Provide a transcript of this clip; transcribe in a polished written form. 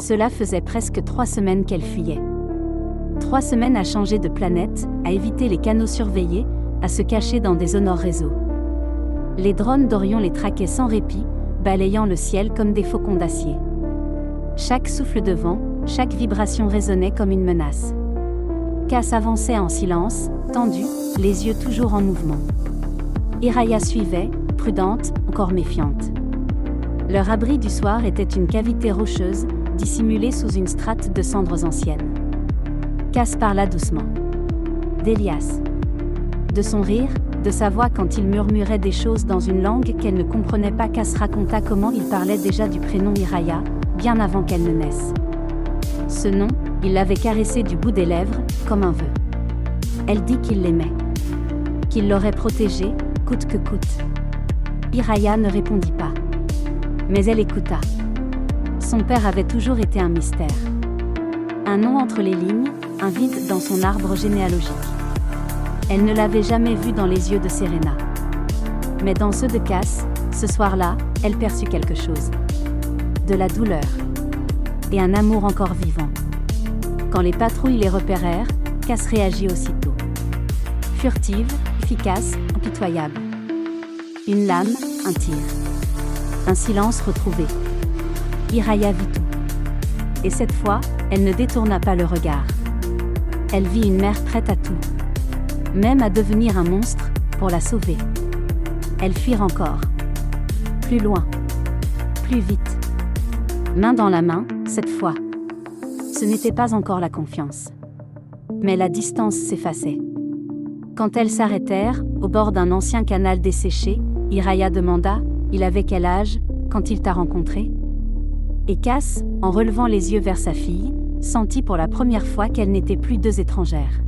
Cela faisait presque 3 semaines qu'elle fuyait. 3 semaines à changer de planète, à éviter les canaux surveillés, à se cacher dans des zones hors réseau. Les drones d'Orion les traquaient sans répit, balayant le ciel comme des faucons d'acier. Chaque souffle de vent, chaque vibration résonnait comme une menace. Cass avançait en silence, tendue, les yeux toujours en mouvement. Iraya suivait, prudente, encore méfiante. Leur abri du soir était une cavité rocheuse, dissimulée sous une strate de cendres anciennes. Cass parla doucement. D'Elias. De son rire, de sa voix quand il murmurait des choses dans une langue qu'elle ne comprenait pas. Cass raconta comment il parlait déjà du prénom Iraya, bien avant qu'elle ne naisse. Ce nom, il l'avait caressé du bout des lèvres, comme un vœu. Elle dit qu'il l'aimait. Qu'il l'aurait protégée, coûte que coûte. Iraya ne répondit pas. Mais elle écouta. Son père avait toujours été un mystère. Un nom entre les lignes, un vide dans son arbre généalogique. Elle ne l'avait jamais vu dans les yeux de Serena. Mais dans ceux de Cass, ce soir-là, elle perçut quelque chose. De la douleur. Et un amour encore vivant. Quand les patrouilles les repérèrent, Cass réagit aussitôt. Furtive, efficace, impitoyable. Une lame, un tir. Un silence retrouvé. Iraya vit tout. Et cette fois, elle ne détourna pas le regard. Elle vit une mère prête à tout. Même à devenir un monstre, pour la sauver. Elles fuirent encore. Plus loin. Plus vite. Main dans la main, cette fois. Ce n'était pas encore la confiance. Mais la distance s'effaçait. Quand elles s'arrêtèrent, au bord d'un ancien canal desséché, Iraya demanda « Il avait quel âge, quand il t'a rencontré ?» Et Cass, en relevant les yeux vers sa fille, sentit pour la première fois qu'elles n'étaient plus deux étrangères.